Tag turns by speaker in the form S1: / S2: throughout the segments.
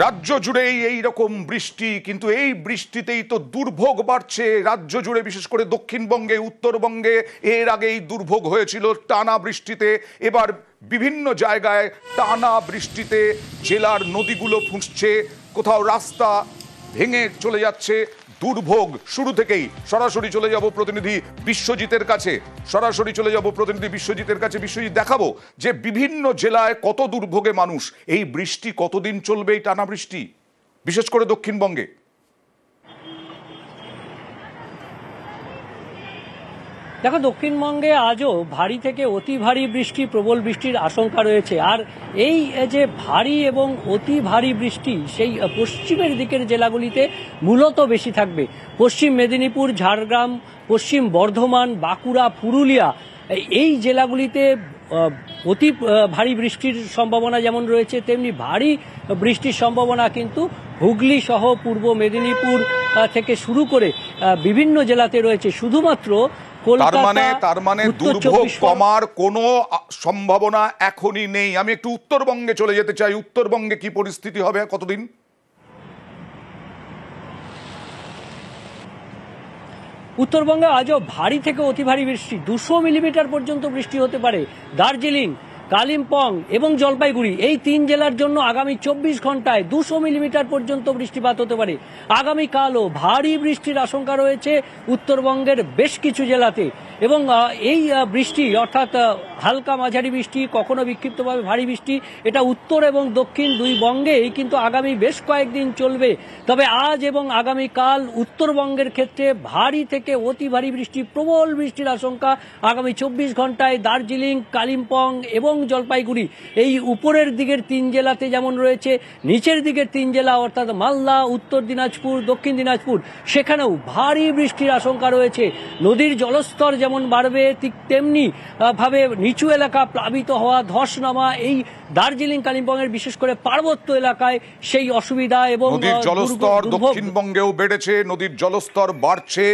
S1: রাজ্য জুড়েই এই রকম বৃষ্টি, কিন্তু এই বৃষ্টিতেই তো দুর্ভোগ বাড়ছে রাজ্য জুড়ে, বিশেষ করে দক্ষিণবঙ্গে, উত্তরবঙ্গে এর আগেই দুর্ভোগ হয়েছিল টানা বৃষ্টিতে। এবার বিভিন্ন জায়গায় টানা বৃষ্টিতে জেলার নদীগুলো ফুঁসছে, কোথাও রাস্তা ভেঙে চলে যাচ্ছে। দুর্ভোগ শুরু থেকেই। সরাসরি চলে যাব প্রতিনিধি বিশ্বজিতের কাছে, বিশ্বজিৎ, দেখাবো যে বিভিন্ন জেলায় কত দুর্ভোগে মানুষ। এই বৃষ্টি কতদিন চলবে, এই টানা বৃষ্টি, বিশেষ করে দক্ষিণবঙ্গে?
S2: দেখো, দক্ষিণবঙ্গে আজও ভারী থেকে অতি ভারী বৃষ্টি, প্রবল বৃষ্টির আশঙ্কা রয়েছে। আর এই যে ভারী এবং অতি ভারী বৃষ্টি সেই পশ্চিমের দিকের জেলাগুলিতে মূলত বেশি থাকবে। পশ্চিম মেদিনীপুর, ঝাড়গ্রাম, পশ্চিম বর্ধমান, বাঁকুড়া, পুরুলিয়া, এই জেলাগুলিতে অতি ভারী বৃষ্টির সম্ভাবনা যেমন রয়েছে, তেমনি ভারী বৃষ্টির সম্ভাবনা কিন্তু হুগলি সহ পূর্ব মেদিনীপুর থেকে শুরু করে বিভিন্ন জেলাতে রয়েছে। শুধুমাত্র
S1: তার মানে দুর্ভোগ কমার কোনো সম্ভাবনা এখনই নেই। আমি একটু উত্তরবঙ্গে চলে যেতে চাই। উত্তরবঙ্গে কি পরিস্থিতি হবে কতদিন?
S2: উত্তরবঙ্গে আজও ভারী থেকে অতি ভারী বৃষ্টি, 200 মিলিমিটার পর্যন্ত বৃষ্টি হতে পারে। দার্জিলিং, কালিম্পং এবং জলপাইগুড়ি, এই 3 জেলার জন্য আগামী 24 ঘন্টায় 200 মিলিমিটার পর্যন্ত বৃষ্টিপাত হতে পারে। আগামীকালও ভারী বৃষ্টির আশঙ্কা রয়েছে উত্তরবঙ্গের বেশ কিছু জেলাতে। এবং এই বৃষ্টি অর্থাৎ হালকা মাঝারি বৃষ্টি, কখনো বিক্ষিপ্তভাবে ভারী বৃষ্টি, এটা উত্তর এবং দক্ষিণ দুই বঙ্গেই কিন্তু আগামী বেশ কয়েকদিন চলবে। তবে আজ এবং আগামীকাল উত্তরবঙ্গের ক্ষেত্রে ভারী থেকে অতি ভারী বৃষ্টি, প্রবল বৃষ্টির আশঙ্কা আগামী 24 ঘন্টায় দার্জিলিং, কালিম্পং এবং জলপাইগুড়ি, এই উপরের দিকের 3 জেলাতে যেমন রয়েছে, নিচের দিকের 3 জেলা অর্থাৎ মালদা, উত্তর দিনাজপুর, দক্ষিণ দিনাজপুর, সেখানেও ভারী বৃষ্টির আশঙ্কা রয়েছে। নদীর জলস্তর যেমন বাড়বে, ঠিক তেমনি ভাবে নিচু এলাকা প্লাবিত হওয়া, ধস নামা, এই দার্জিলিং, কালিম্পং এর বিশেষ করে পার্বত্য এলাকায় সেই অসুবিধা। এবং
S1: নদীর জলস্তর দক্ষিণবঙ্গেও বেড়েছে, নদীর জলস্তর বাড়ছে,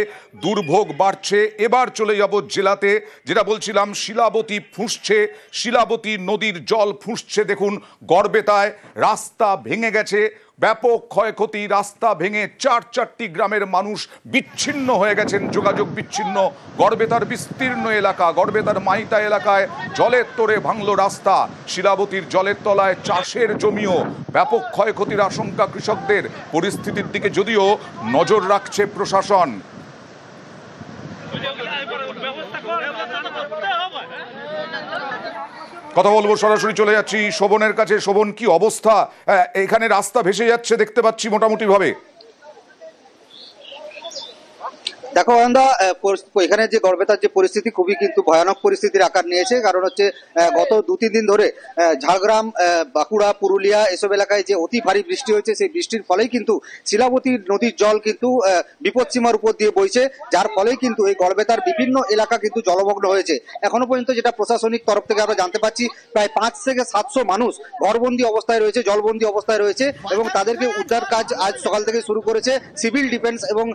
S1: দুর্ভোগ বাড়ছে। এবার চলে যাব জেলাতে, যেটা বলছিলাম, শিলাবতী ফুঁসছে, শিলাবতী নদীর জল ফুঁসছে। দেখুন, গড়বেতায় রাস্তা ভেঙে গেছে, ব্যাপক ক্ষয়ক্ষতি। রাস্তা ভেঙে 4টি গ্রামের মানুষ বিচ্ছিন্ন হয়ে গেছেন, যোগাযোগ বিচ্ছিন্ন। গড়বেতার বিস্তীর্ণ এলাকা, গড়বেতার মাইতা এলাকায় জলের তোড়ে ভাঙল রাস্তা। শিলাবতীর জলের তলায় চাষের জমিও। ব্যাপক ক্ষয়ক্ষতির আশঙ্কা কৃষকদের। পরিস্থিতির দিকে যদিও নজর রাখছে প্রশাসন। কথা বলবো, সরাসরি চলে যাচ্ছি শোভনের কাছে। শোভন, কি অবস্থা? এখানে রাস্তা ভেসে যাচ্ছে দেখতে পাচ্ছি মোটামুটি ভাবে।
S3: দেখো আনন্দা, এখানে যে গড়বেতার যে পরিস্থিতি খুবই কিন্তু ভয়ানক পরিস্থিতির আকার নিয়েছে। কারণ হচ্ছে গত 2-3 দিন ধরে ঝাড়গ্রাম, বাঁকুড়া, পুরুলিয়া এসব এলাকায় যে অতি ভারী বৃষ্টি হয়েছে, সেই বৃষ্টির ফলেই কিন্তু শিলাবতী নদীর জল কিন্তু বিপদসীমার উপর দিয়ে বইছে, যার ফলেই কিন্তু এই গড়বেতার বিভিন্ন এলাকা কিন্তু জলমগ্ন হয়েছে। এখনো পর্যন্ত যেটা প্রশাসনিক তরফ থেকে আমরা জানতে পারছি, প্রায় 500 থেকে 700 মানুষ ঘরবন্দি অবস্থায় রয়েছে, জলবন্দি অবস্থায় রয়েছে, এবং তাদেরকে উদ্ধার কাজ আজ সকাল থেকে শুরু করেছে সিভিল ডিফেন্স এবং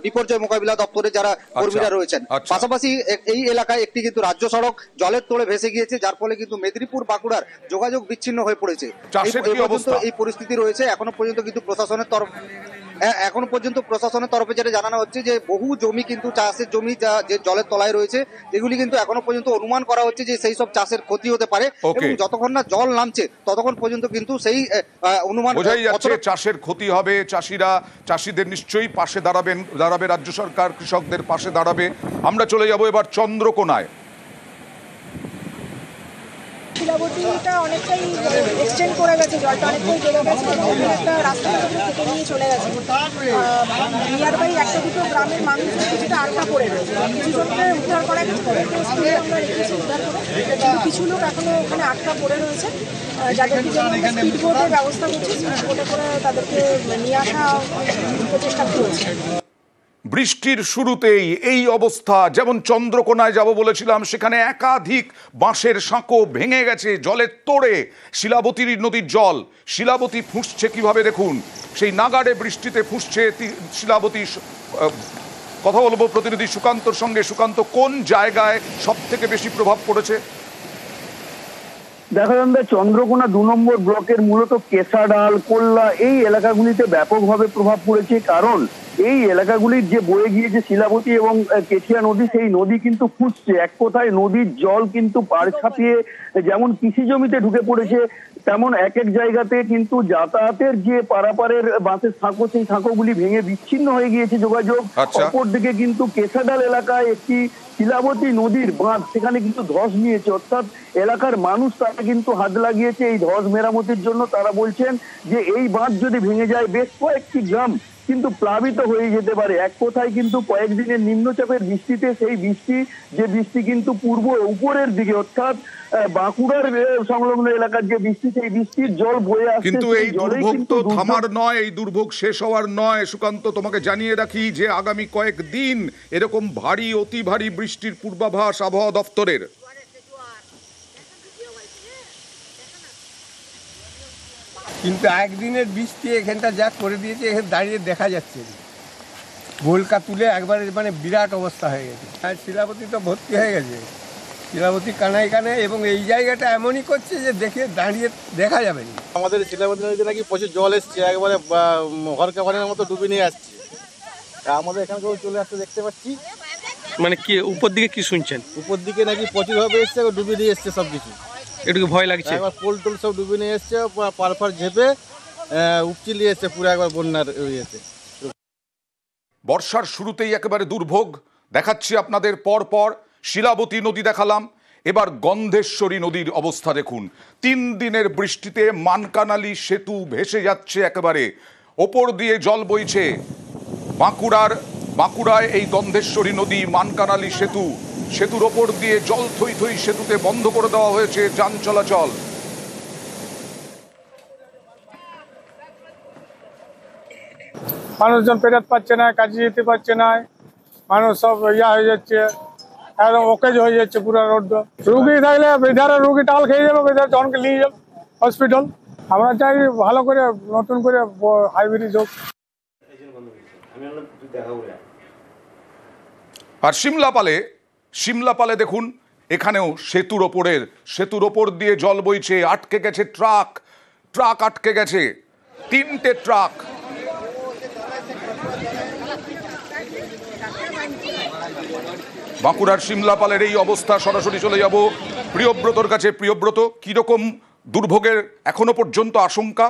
S3: বিপর্যয় মোকাবিলা দপ্তরে যারা কর্মীরা রয়েছেন। পাশাপাশি এই এলাকায় একটি কিন্তু রাজ্য সড়ক জলের তোড়ে ভেসে গিয়েছে, যার ফলে কিন্তু মেদিনীপুর বাঁকুড়ার যোগাযোগ বিচ্ছিন্ন হয়ে পড়েছে। এই পরিস্থিতি রয়েছে। এখনো পর্যন্ত কিন্তু প্রশাসনের তরফে যেটা জানানো হচ্ছে যে বহু জমি কিন্তু চাষের জমি যে জলের তলায় রয়েছে, যেগুলি কিন্তু এখনো পর্যন্ত অনুমান করা হচ্ছে যে সেই সব চাষের ক্ষতি হতে পারে, এবং যতক্ষণ না জল নামছে ততক্ষণ পর্যন্ত কিন্তু সেই অনুমান বোঝাই যাচ্ছে
S1: চাষের ক্ষতি হবে। চাষিদের নিশ্চয়ই পাশে দাঁড়াবে রাজ্য সরকার, কৃষকদের পাশে দাঁড়াবে। আমরা চলে যাব এবার চন্দ্রকোনায়।
S4: শিলাবতীটা অনেকটাই এক্সটেন্ড করে গেছে, জলটা অনেকটাই বেড়ে গেছে এবং একটা রাস্তা থেকে নিয়ে চলে গেছে। নিয়ারবাই 1-2 গ্রামের মানুষ কিছুটা আটকা পড়ে রয়েছে। কিছু জনকে উদ্ধার করা গেছে, তাদেরকে স্কুলে আমরা রেখেছি উদ্ধার করে, কিন্তু কিছু লোক এখনো ওখানে আটকা পড়ে রয়েছে, যাদেরকে স্পিড বোটের ব্যবস্থা করছি। স্পিড বোটে করে তাদেরকে নিয়ে আসা প্রচেষ্টা চলছে।
S1: বৃষ্টির শুরুতেই এই অবস্থা। যেমন চন্দ্রকোনায় যাব বলেছিলাম, সেখানে একাধিক বাঁশের সাঁকো ভেঙে গেছে জলের তোড়ে। শিলাবতীর নদীর জল, শিলাবতী ফুঁসছে কিভাবে দেখুন, সেই নাগাড়ে বৃষ্টিতে ফুঁসছে শিলাবতী। কথা বলবো প্রতিনিধি সুকান্তর সঙ্গে। সুকান্ত, কোন জায়গায় সব থেকে বেশি প্রভাব পড়েছে?
S5: দেখা যাচ্ছে চন্দ্রকোনা 2 নম্বর ব্লকের মূলত কেশাডাল, কোল্লা এই এলাকাগুলিতে ব্যাপকভাবে প্রভাব পড়েছে। কারণ এই এলাকাগুলির যে বয়ে গিয়েছে শিলাবতী এবং কেঠিয়া নদী, সেই নদী কিন্তু ফুটছে। এক কথায় নদীর জল কিন্তু পাড় ছাপিয়ে যেমন কৃষি জমিতে ঢুকে পড়েছে, তেমন এক এক জায়গাতে কিন্তু যাতায়াতের যে পারাপারের বাঁশের সাঁকো, সেই সাঁকোগুলি ভেঙে বিচ্ছিন্ন হয়ে গিয়েছে যোগাযোগ। অপরদিকে কিন্তু কেশাডাল এলাকায় একটি শিলাবতী নদীর বাঁধ, সেখানে কিন্তু ধস নিয়েছে। অর্থাৎ এলাকার মানুষ তারা কিন্তু হাত লাগিয়েছে এই ধস মেরামতির জন্য। তারা বলছেন যে এই বাঁধ যদি ভেঙে যায় বেশ কয়েকটি গ্রাম কিন্তু প্লাবিত হয়ে যেতে পারে। এক কথায় কিন্তু কয়েকদিনের নিম্নচাপের বৃষ্টিতে সেই বৃষ্টি কিন্তু উপরের দিকে, অর্থাৎ বাঁকুড়ার সংলগ্ন এলাকার যে বৃষ্টি, সেই বৃষ্টির জল বয়ে আসছে।
S1: কিন্তু এই দুর্ভোগ তো থামার নয়, এই দুর্ভোগ শেষ হওয়ার নয়। সুকান্ত, তোমাকে জানিয়ে রাখি যে আগামী কয়েকদিন এরকম ভারী অতি ভারী বৃষ্টির পূর্বাভাস আবহাওয়া দপ্তরের।
S6: কিন্তু একদিনের বৃষ্টি এখানটা যা করে দিয়েছে, এখানে দাঁড়িয়ে দেখা যাচ্ছে গোলকা তুলে একবারে মানে বিরাট অবস্থা হয়ে গেছে। আর শিলাবতী তো ভর্তি হয়ে গেছে, শিলাবতী কানায় কানায়, এবং এই জায়গাটা এমনই করছে যে দেখে দাঁড়িয়ে দেখা যাবে না।
S7: আমাদের শিলাবতী নদীতে নাকি প্রচুর জল এসছে, একবারে ঘরকা ঘরের মতো ডুবে নিয়ে আসছে। আমাদের এখানকেও চলে আসতে দেখতে পাচ্ছি।
S8: মানে কি উপর দিকে কি শুনছেন?
S7: উপর দিকে নাকি প্রচুরভাবে এসছে, ডুবে নিয়ে এসছে সব কিছু।
S8: একটু ভয় লাগছে।
S7: একবার পোল টোল সব ডুবে নিয়ে এসছে, পারফার ঝেপে উপচি নিয়ে এসছে পুরো একবার বন্যার ইয়েতে।
S1: বর্ষার শুরুতেই একেবারে দুর্ভোগ দেখাচ্ছি আপনাদের। পর শিলাবতী নদী দেখালাম, এবার গন্ধেশ্বরী নদীর অবস্থা দেখুন। 3 দিনের বৃষ্টিতে মানকানালি সেতু ভেসে যাচ্ছে, একেবারে ওপর দিয়ে জল বইছে। বাঁকুড়ায় এই গন্ধেশ্বরী নদী, মানকানালি সেতুর ওপর দিয়ে জল থই থই, সেতুতে বন্ধ করে দেওয়া হয়েছে যান চলাচল।
S9: মানুষজন পেরাতে পারছে না, কাজে যেতে পারছে না, মানুষ সব হয়ে যাচ্ছে, একদম ওকেজ হয়ে যাচ্ছে পুরো রোড। রুগী থাকলে বেধারে রুগী টাল খেয়ে যাবে, বেধারে জনকে নিয়ে যাবে হসপিটাল। আমরা চাই ভালো করে নতুন করে হাইব্রিড হোক।
S1: আর সিমলাপালে দেখুন, এখানেও সেতুর ওপর দিয়ে জল বইছে, আটকে গেছে ট্রাক আটকে গেছে, 3টে ট্রাক। বাঁকুড়ার সিমলাপালের এই অবস্থা। সরাসরি চলে যাব প্রিয়ব্রতর কাছে। প্রিয়ব্রত, কিরকম দুর্ভোগের এখনো পর্যন্ত আশঙ্কা?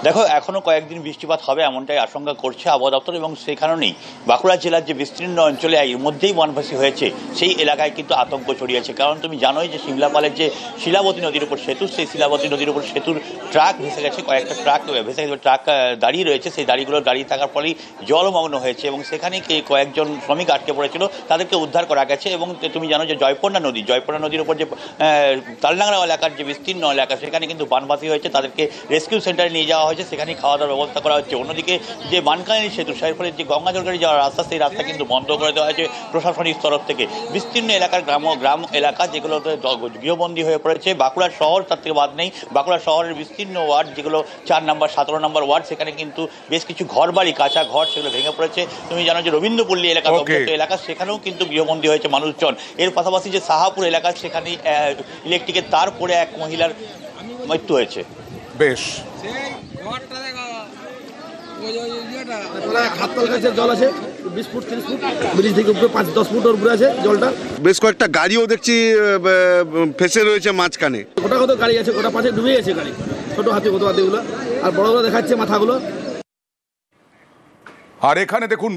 S10: দেখো, এখনো কয়েকদিন বৃষ্টিপাত হবে এমনটাই আশঙ্কা করছে আবহাওয়া দপ্তর, এবং সেই কারণেই বাঁকুড়া জেলার যে বিস্তীর্ণ অঞ্চলে এর মধ্যেই বনবাসী হয়েছে, সেই এলাকায় কিন্তু আতঙ্ক ছড়িয়েছে। কারণ তুমি জানোই যে সিমলাপালের যে শিলাবতী নদীর উপর সেতু, সেই শিলাবতী নদীর উপর সেতুর ট্রাক ভেসে গেছে, কয়েকটা ট্রাক ভেসে গেছে, ট্রাক দাঁড়িয়ে রয়েছে, সেই দাঁড়িয়ে থাকার ফলেই জলমগ্ন হয়েছে, এবং সেখানে কয়েকজন শ্রমিক আটকে পড়েছিল, তাদেরকে উদ্ধার করা গেছে। এবং তুমি জানো যে জয়পন্না নদীর উপর যে তালডাংরা এলাকার যে বিস্তীর্ণ এলাকা, সেখানে কিন্তু বনবাসী হয়েছে, তাদেরকে রেস্কিউ সেন্টারে নিয়ে যাওয়া হয়েছে, সেখানে খাওয়া দাওয়ার ব্যবস্থা করা হচ্ছে। অন্যদিকে যে মানকানালি সেতু, সেই ফলে যে গঙ্গাজলগাড়ি যাওয়ার রাস্তা, সেই রাস্তা কিন্তু বন্ধ করে দেওয়া হয়েছে প্রশাসনিক তরফ থেকে। বিস্তীর্ণ এলাকার গ্রাম এলাকা যেগুলোতে গৃহবন্দী হয়ে পড়েছে, বাঁকুড়া শহর তার থেকে বাদ নেই। বাঁকুড়া শহরের বিস্তীর্ণ ওয়ার্ড, যেগুলো 4 নম্বর 17 নম্বর ওয়ার্ড, সেখানে কিন্তু বেশ কিছু ঘরবাড়ি, কাঁচা ঘর, সেগুলো ভেঙে পড়েছে। তুমি জানো যে রবীন্দ্রপল্লী এলাকা, সেখানেও কিন্তু গৃহবন্দী হয়েছে মানুষজন। এর পাশাপাশি যে সাহাপুর এলাকা, সেখানে ইলেকট্রিকের তার পড়ে এক মহিলার মৃত্যু হয়েছে।
S1: বেশ,
S7: জল আছে 20 ফুট 30 ফুট, ব্রিজ থেকে উপরে 5-10 ফুট উপরে আছে জলটা। বেশ কয়েকটা গাড়িও দেখছি ফেসে রয়েছে মাঝখানে। গোটা কত গাড়ি আছে, গোটা পাশে ডুবে গেছে গাড়ি, ছোট হাতিগুলো, আর বড় দেখাচ্ছে মাথাগুলো।
S1: আর এখানে দেখুন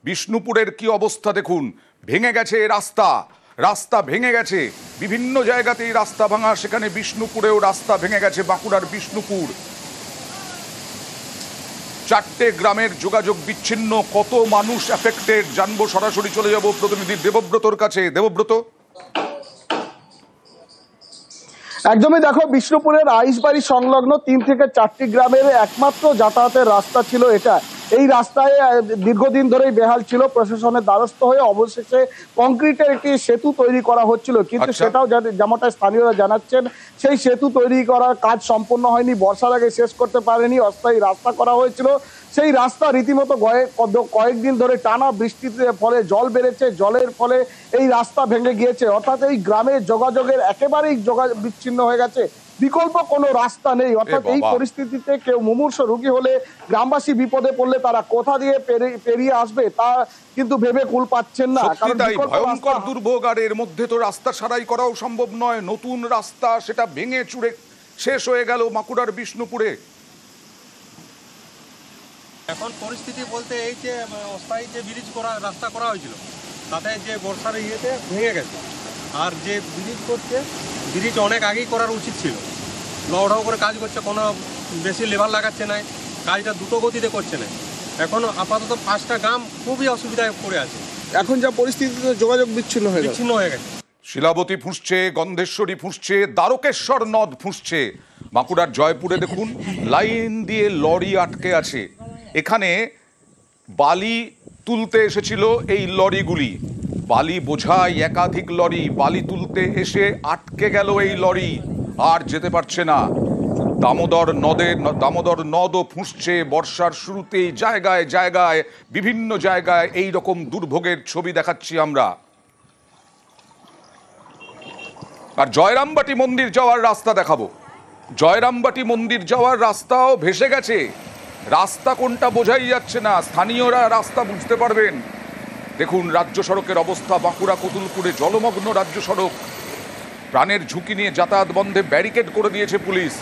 S1: বিষ্ণুপুরের কি অবস্থা দেখুন। ভেঙে গেছে রাস্তা ভেঙে গেছে, বিভিন্ন জায়গাতেই রাস্তা ভাঙা। সেখানে বিষ্ণুপুরেও রাস্তা ভেঙে গেছে। বাঁকুড়ার বিষ্ণুপুর, 4টে গ্রামের যোগাযোগ বিচ্ছিন্ন, কত মানুষ এফেক্টেড জানবো। সরাসরি চলে যাব প্রতিনিধি দেবব্রতর কাছে। দেবব্রত,
S5: একদমই দেখো, বিষ্ণুপুরের আইসবাড়ি সংলগ্ন 3 থেকে 4টি গ্রামের একমাত্র যাতায়াতের রাস্তা ছিল এটা। এই রাস্তায় দীর্ঘদিন ধরেই বেহাল ছিল। প্রশাসনের দ্বারস্থ হয়ে অবশেষে কংক্রিটের একটি সেতু তৈরি করা হচ্ছিল, কিন্তু সেটাও যেমনটা স্থানীয়রা জানাচ্ছেন, সেই সেতু তৈরি করার কাজ সম্পূর্ণ হয়নি। বর্ষার আগে শেষ করতে পারেনি, অস্থায়ী রাস্তা করা হয়েছিল।
S11: সেই রাস্তা রীতিমতো কয়েকদিন ধরে টানা বৃষ্টিতে ফলে জল বেড়েছে, জলের ফলে এই রাস্তা ভেঙে গিয়েছে, অর্থাৎ এই গ্রামের যোগাযোগের একেবারেই বিচ্ছিন্ন হয়ে গেছে, বিকল্প কোনো রাস্তা নেই। অর্থাৎ এই পরিস্থিতিতে কেউ মুমূর্ষু রোগী হলে, গ্রামবাসী বিপদে পড়লে তারা কোথা দিয়ে পেরিয়ে আসবে তা কিন্তু ভেবে কুল পাচ্ছেন না। কারণ
S1: ভয়ঙ্কর দুর্ভোগ, আর এর মধ্যে তো রাস্তা সারাই করাও সম্ভব নয়। নতুন রাস্তা সেটা ভেঙে চুরে শেষ হয়ে গেল বাঁকুড়ার বিষ্ণুপুরে।
S12: এখন পরিস্থিতি বলতে এই যে অস্থায়ী যে ব্রিজ করা রাস্তা করা হয়েছিল তাতে যে বর্ষার ইয়েতে ভেঙে গেছে, আর যে ব্রিজ করছে ব্রিজ অনেক আগেই করার উচিত ছিল। লড়াও করে কাজ করছে, কোনো বেশি লেবার লাগাচ্ছে না, কাজটা দ্রুত গতিতে করছে না। এখন আপাতত 5টা গ্রাম খুবই অসুবিধায় পড়ে আছে।
S7: এখন যা পরিস্থিতিতে যোগাযোগ বিচ্ছিন্ন হয়ে
S12: গেছে।
S1: শিলাবতী ফুঁসছে, গন্ধেশ্বরী ফুঁসছে, দ্বারকেশ্বর নদ ফুঁসছে। বাঁকুড়ার জয়পুরে দেখুন লাইন দিয়ে লরি আটকে আছে। এখানে বালি তুলতে এসেছিল এই লরিগুলি, বালি বোঝাই একাধিক লরি, বালি তুলতে এসে আটকে গেল এই লরি, আর যেতে পারছে না। দামোদর নদও ফুঁসছে। বর্ষার শুরুতেই জায়গায় জায়গায় বিভিন্ন জায়গায় এই রকম দুর্ভোগের ছবি দেখাচ্ছি আমরা। আর জয়রামবাটি মন্দির যাওয়ার রাস্তা দেখাবো। জয়রামবাটি মন্দির যাওয়ার রাস্তাও ভেসে গেছে। রাস্তা কোনটা বোঝাই যাচ্ছে না, স্থানীয়রা রাস্তা বুঝতে পারবেন। দেখুন রাজ্য সড়কের অবস্থা। বাঁকুড়া কতুলপুরে জলমগ্ন রাজ্য সড়ক। প্রাণের ঝুঁকি নিয়ে যাতায়াত বন্ধে ব্যারিকেড করে দিয়েছে পুলিশ।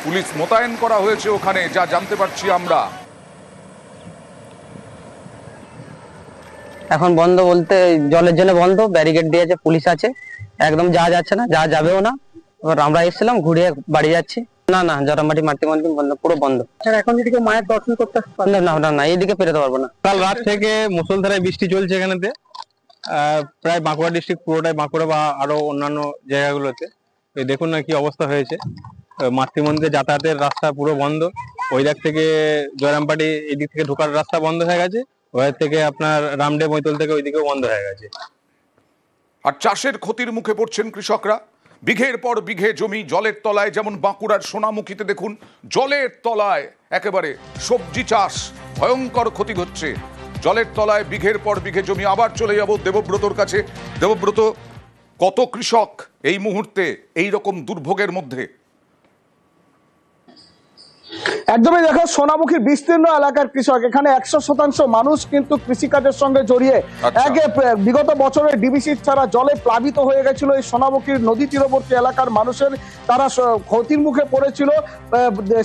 S1: পুলিশ মোতায়েন করা হয়েছে ওখানে, যা জানতে পারছি আমরা।
S13: এখন বন্ধ বলতে জলের জন্য বন্ধ, ব্যারিকেড দিয়েছে, পুলিশ আছে, একদম যাওয়া যাচ্ছে না, যাওয়া যাবেও না। এবার আমরা এসেছিলাম, ঘুরিয়ে বাড়ি যাচ্ছি। না না, জয়রামবাটি মাতৃ মন্দির বন্ধ, পুরো বন্ধ। এখন এদিকে মায়ের দর্শন করতে না, এইদিকে পেরোতে পারবো না।
S14: কাল রাত থেকে মুষলধারায় বৃষ্টি চলছে এখানেতে, প্রায় বাঁকুড়া ডিস্ট্রিক্ট পুরোটাই, বাঁকুড়া বা আরো অন্যান্য জায়গাগুলোতে। দেখুন না কি অবস্থা হয়েছে। মাতৃমন্দিরে যাতায়াতের রাস্তা পুরো বন্ধ। ওই দিক থেকে জয়রামবাটি এদিক থেকে ঢোকার রাস্তা বন্ধ হয়ে গেছে, ওই থেকে আপনার রামডে মৈতল থেকে ওইদিকেও বন্ধ হয়ে গেছে।
S1: আর চাষের ক্ষতির মুখে পড়ছেন কৃষকরা। বিঘের পর বিঘে জমি জলের তলায়, যেমন বাঁকুড়ার সোনামুখীতে দেখুন জলের তলায় একেবারে সবজি চাষ, ভয়ঙ্কর ক্ষতি হচ্ছে। জলের তলায় বিঘের পর বিঘে জমি। আবার চলে যাব দেবব্রতর কাছে। দেবব্রত, কত কৃষক এই মুহূর্তে এই রকম দুর্ভোগের মধ্যে?
S11: একদমই দেখো, সোনামুখীর বিস্তীর্ণ এলাকার কৃষক, এখানে 100% মানুষ কিন্তু কৃষিকাজের সঙ্গে জড়িয়ে। বিগত বছরে ডিবিসি ছাড়া জলে প্লাবিত হয়ে গেছিল এই সোনামুখীর নদী তীরবর্তী এলাকার মানুষের। তারা ক্ষতির মুখে পড়েছিল,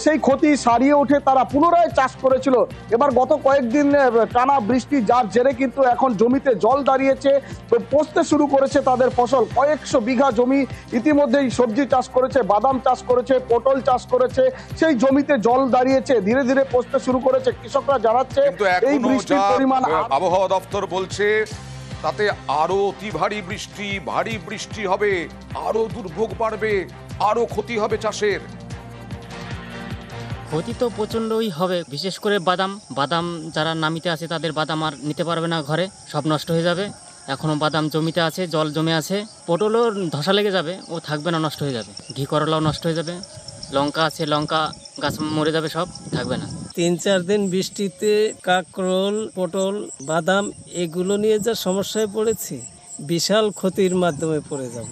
S11: সেই ক্ষতি সারিয়ে উঠে তারা পুনরায় চাষ করেছিল। এবার গত কয়েকদিন টানা বৃষ্টি, যার জেরে কিন্তু এখন জমিতে জল দাঁড়িয়েছে, পচতে শুরু করেছে তাদের ফসল। কয়েকশো বিঘা জমি ইতিমধ্যেই সবজি চাষ করেছে, বাদাম চাষ করেছে, পটল চাষ করেছে, সেই জমিতে জল দাঁড়িয়েছে, ধীরে ধীরে পচতে শুরু করেছে। কৃষকরা জানাচ্ছে এই বৃষ্টির পরিমাণ,
S1: আবহাওয়া দপ্তর বলছে তাতে আরো অতি ভারী বৃষ্টি হবে, আরো দুর্ভোগ বাড়বে, আরো ক্ষতি হবে চাষের।
S15: ক্ষতি তো প্রচণ্ডই হবে, বিশেষ করে বাদাম যারা নামিতে আছে তাদের বাদাম আর নিতে পারবে না, ঘরে সব নষ্ট হয়ে যাবে। এখনও বাদাম জমিতে আছে, জল জমে আছে। পটলও ধসা লেগে যাবে, ও থাকবে না, নষ্ট হয়ে যাবে। ঘি করলাও নষ্ট হয়ে যাবে। লঙ্কা আছে, লঙ্কা গাছ মরে যাবে, সব থাকবে না।
S16: 3-4 দিন বৃষ্টিতে কাঁকরোল, পটল, বাদাম এগুলো নিয়ে যা সমস্যায় পড়েছি, বিশাল ক্ষতির মাধ্যমে পড়ে যাব।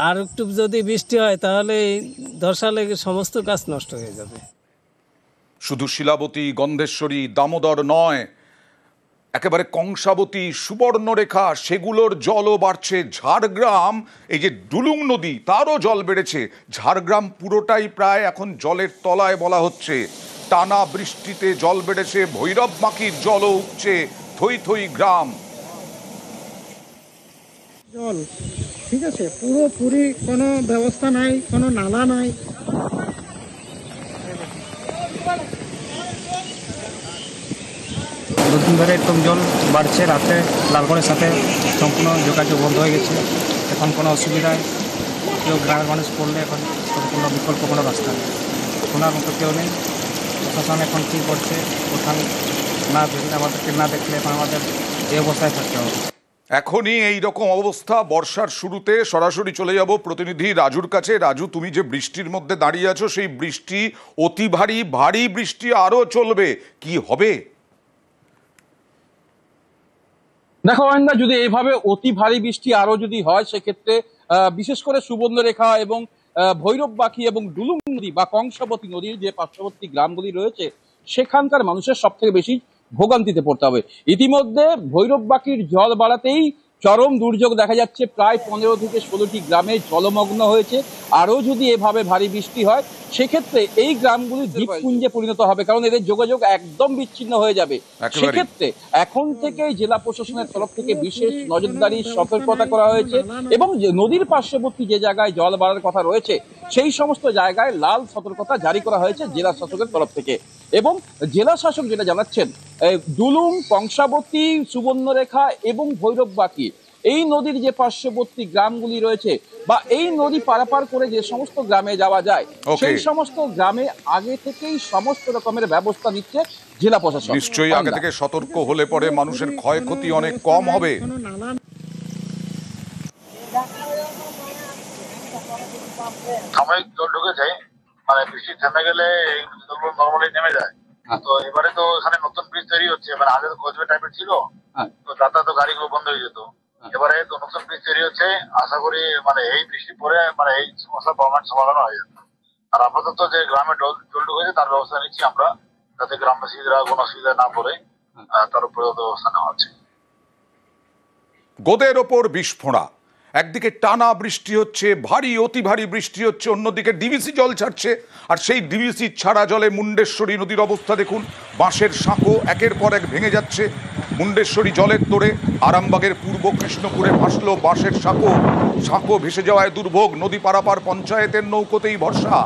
S16: আর একটু যদি বৃষ্টি হয় তাহলে ধসা লেগে সমস্ত গাছ নষ্ট হয়ে যাবে।
S1: শুধু শিলাবতী, গন্ধেশ্বরী, দামোদর নয়, একেবারে কংসাবতী, সুবর্ণরেখা, সেগুলোর জলও বাড়ছে। ঝাড়গ্রাম, এই যে ডুলুং নদী, তারও জল বেড়েছে। ঝাড়গ্রাম পুরোটাই প্রায় এখন জলের তলায় বলা হচ্ছে। টানা বৃষ্টিতে জল বেড়েছে, ভৈরব মাকির জলও উঠছে, থই থই গ্রাম।
S17: জল ঠিক আছে, পুরোপুরি কোনো ব্যবস্থা নাই, কোনো নালা নাই।
S18: দুদিন ধরে একদম জল বাড়ছে। রাতে লালগড়ের সাথে সম্পূর্ণ যোগাযোগ বন্ধ হয়ে গেছে। এখন কোনো অসুবিধায় কেউ গ্রামের মানুষ পড়লে এখন সম্পূর্ণ বিকল্প কোনো রাস্তা নেই, শোনার মতো কেউ নেই। প্রশাসন এখন কী করছে, কোথাও না দেখলে, আমাদেরকে না দেখলে এখন আমাদের এই অবস্থায় থাকতে হবে।
S1: এখনই এই রকম অবস্থা। বর্ষার শুরুতে সরাসরি চলে যাব প্রতিনিধি রাজুর কাছে। রাজু, তুমি যে বৃষ্টির মধ্যে দাঁড়িয়ে আছো, সেই বৃষ্টি অতি ভারী বৃষ্টি আরও চলবে, কি হবে?
S19: দেখো অয়নদা, যদি এইভাবে অতি ভারী বৃষ্টি আরো যদি হয় সেক্ষেত্রে বিশেষ করে সুবর্ণরেখা এবং ভৈরববাকি এবং ডুলুং নদী বা কংসাবতী নদীর যে পার্শ্ববর্তী গ্রামগুলি রয়েছে সেখানকার মানুষের সব থেকে বেশি ভোগান্তিতে পড়তে হবে। ইতিমধ্যে ভৈরববাকির জল বাড়াতেই চরম দুর্যোগ দেখা যাচ্ছে, প্রায় 15 থেকে 16টি গ্রামে জলমগ্ন হয়েছে। আরো যদি এভাবে ভারী বৃষ্টি হয় সেক্ষেত্রে এই গ্রামগুলি দ্বীপপুঞ্জে পরিণত হবে, কারণ এদের যোগাযোগ একদম বিচ্ছিন্ন হয়ে যাবে। সেক্ষেত্রে এখন থেকে জেলা প্রশাসনের তরফ থেকে বিশেষ নজরদারি সতর্কতা করা হয়েছে এবং নদীর পার্শ্ববর্তী যে জায়গায় জল বাড়ার কথা রয়েছে সেই সমস্ত জায়গায় লাল সতর্কতা জারি করা হয়েছে জেলা শাসকের তরফ থেকে। এবং জেলা শাসক যেটা জানাচ্ছেন, ডুলুং, কংসাবতী, সুবর্ণরেখা এবং ভৈরববাকি এই নদীর যে পার্শ্ববর্তী গ্রামগুলি রয়েছে বা এই নদী পারাপার করে যে সমস্ত গ্রামে যাওয়া যায় সেই সমস্ত গ্রামে আগে থেকেই সমস্ত রকমের ব্যবস্থা নিচ্ছে জেলা প্রশাসন।
S1: নিশ্চয়ই আগে থেকে সতর্ক হলে পরে মানুষের ক্ষয়ক্ষতি অনেক কম হবে।
S20: সাময়িক জল ঢুকে যায়, মানে বৃষ্টি থেমে গেলে নর্মালি নেমে যায়। তো এবারে তো এখানে নতুন ব্রিজ তৈরি হচ্ছে, মানে আগে তো কজবে টাইপের ছিল, তো যাতায়াত গাড়িগুলো বন্ধ হয়ে যেত। এবারে তো নতুন ব্রিজ তৈরি হচ্ছে, আশা করি মানে এই বৃষ্টি পরে মানে এই সমস্যার পার্মানেন্ট সমাধান হয়ে যাবে। আর আপাতত যে গ্রামে জল ঢুকেছে তার ব্যবস্থা নিচ্ছি আমরা, যাতে গ্রামবাসীরা কোনো অসুবিধা না পড়ে, তার উপরে ব্যবস্থা নেওয়া হচ্ছে।
S1: গোদের ওপর বিস্ফোরা, একদিকে টানা বৃষ্টি হচ্ছে, ভারী অতি ভারী বৃষ্টি হচ্ছে, অন্যদিকে ডিভিসি জল ছাড়ছে। আর সেই ডিভিসি ছাড়া জলে মুন্ডেশ্বরী নদীর অবস্থা দেখুন, বাঁশের সাঁকো একের পর এক ভেঙে যাচ্ছে। মুন্ডেশ্বরী জলের তোড়ে আরামবাগের পূর্ব কৃষ্ণপুরে ভাসলো বাঁশের সাঁকো, সাঁকো ভেসে যাওয়ায় দুর্ভোগ, নদী পারাপার পঞ্চায়েতের নৌকোতেই ভরসা।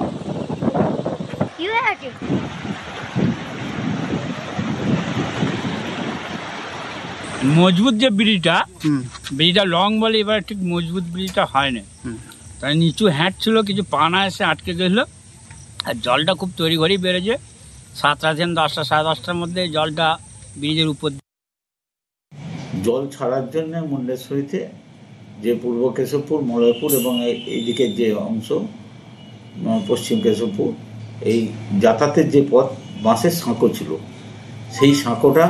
S21: মজবুত যে ব্রিজটা লং বলে এবার ঠিক মজবুত ব্রিজটা হয় না, তাই নিচু হ্যাট ছিল, কিছু পানা এসে আটকে গেছিল। আর জলটা খুব তৈরি ঘরেই বেড়েছে, 7টা থেকে 10টা, 10:30টার মধ্যে জলটা ব্রিজের উপর।
S22: জল ছাড়ার জন্য মুন্ডেশ্বরীতে যে পূর্ব কেশবপুর, মলয়পুর এবং এইদিকে যে অংশ পশ্চিম কেশবপুর, এই যাতায়াতের যে পথ বাঁশের সাঁকো ছিল, সেই সাঁকোটা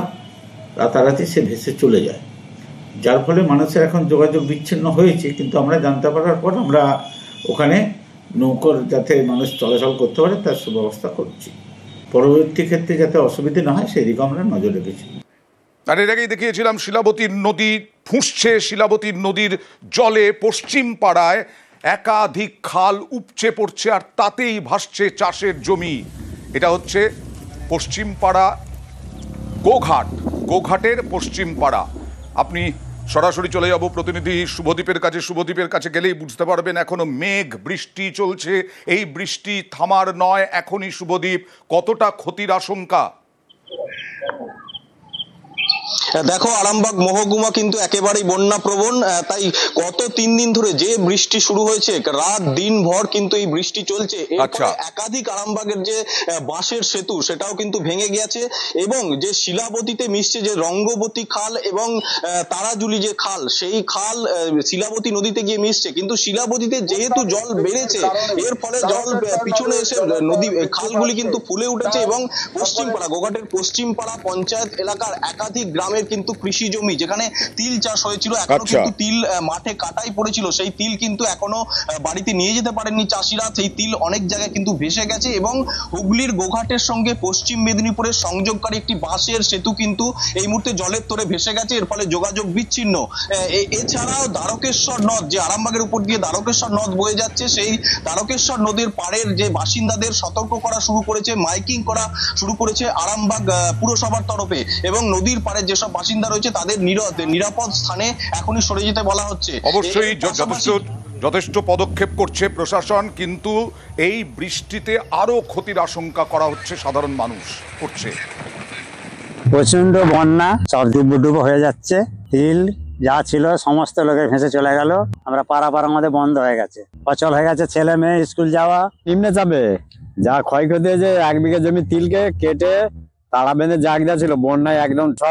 S22: রাতারাতি সে ভেসে চলে যায়, যার ফলে মানুষের এখন যোগাযোগ বিচ্ছিন্ন হয়েছে। কিন্তু আমরা জানতে পারার পর আমরা ওখানে নৌকোর যাতে মানুষ চলাচল করতে পারে তার সুব্যবস্থা করছি। পরবর্তী ক্ষেত্রে যাতে অসুবিধে না হয় সেদিকে আমরা নজর রেখেছি।
S1: আর এর আগেই দেখিয়েছিলাম শিলাবতীর নদী ফুঁসছে, শিলাবতীর নদীর জলে পশ্চিম পাড়ায় একাধিক খাল উপচে পড়ছে আর তাতেই ভাসছে চাষের জমি। এটা হচ্ছে পশ্চিম পাড়া গোঘাট, গোঘাটের পশ্চিম পাড়া। আপনি সরাসরি চলে যাব প্রতিনিধি শুভদীপের কাছে, শুভদীপের কাছে গেলেই বুঝতে পারবেন এখনো মেঘ বৃষ্টি চলছে। এই বৃষ্টি থামার নয় এখনই। শুভদীপ, কতটা ক্ষতির আশঙ্কা?
S23: দেখো, আরামবাগ মহকুমা কিন্তু একেবারেই বন্যা প্রবণ, তাই গত 3 দিন ধরে যে বৃষ্টি শুরু হয়েছে, রাত দিন ভর কিন্তু এই বৃষ্টি চলছে। একাধিক আরামবাগের যে বাঁশের সেতু সেটাও কিন্তু ভেঙে গেছে এবং যে শিলাবতীতে মিশছে যে রঙ্গবতী খাল এবং তারাজুলি যে খাল, সেই খাল শিলাবতী নদীতে গিয়ে মিশছে। কিন্তু শিলাবতীতে যেহেতু জল বেড়েছে, এর ফলে জল পিছনে এসে নদী খালগুলি কিন্তু ফুলে উঠেছে এবং পশ্চিমপাড়া, গোঘাটের পশ্চিমপাড়া পঞ্চায়েত এলাকার একাধিক গ্রামের কিন্তু কৃষি জমি, যেখানে তিল চাষ হয়েছিল, এখনো কিন্তু তিল মাঠে কাটাই পড়েছিল, সেই তিল কিন্তু এখনো বাড়িতে নিয়ে যেতে পারেননি চাষিরা। সেই তিল অনেক জায়গায় কিন্তু ভেসে গেছে এবং হুগলির গোঘাটের সঙ্গে পশ্চিম মেদিনীপুরের সংযোগকারী একটি বাঁশের সেতু কিন্তু এই মুহূর্তে জলের তোরে ভেসে গেছে, এর ফলে যোগাযোগ বিচ্ছিন্ন। এছাড়াও দ্বারকেশ্বর নদ, যে আরামবাগের উপর দিয়ে দ্বারকেশ্বর নদ বয়ে যাচ্ছে, সেই দ্বারকেশ্বর নদীর পাড়ের যে বাসিন্দাদের সতর্ক করা শুরু করেছে, মাইকিং করা শুরু করেছে আরামবাগ পুরসভার তরফে এবং নদীর পাড়ে যেসব বাসিন্দা রয়েছে তাদের নিরাপদ স্থানে এখনই সরে যেতে বলা হচ্ছে।
S1: অবশ্যই যথেষ্ট পদক্ষেপ করছে প্রশাসন, কিন্তু এই বৃষ্টিতে আরো ক্ষতির আশঙ্কা করা হচ্ছে, সাধারণ মানুষ করছে।
S24: প্রচন্ড বন্যা, সব ডুবো হয়ে যাচ্ছে, তিল যা ছিল সমস্ত লোকের ভেসে চলে গেল। আমরা পাড়া আমাদের বন্ধ হয়ে গেছে, অচল হয়ে গেছে, ছেলে মেয়ে স্কুল যাওয়া নিম্নে যাবে। যা ক্ষয়ক্ষতি হয়েছে, 1 বিঘা জমি তিলকে কেটে তারা বেঁধে জাগ দেওয়া ছিল, বন্যায় একদম সব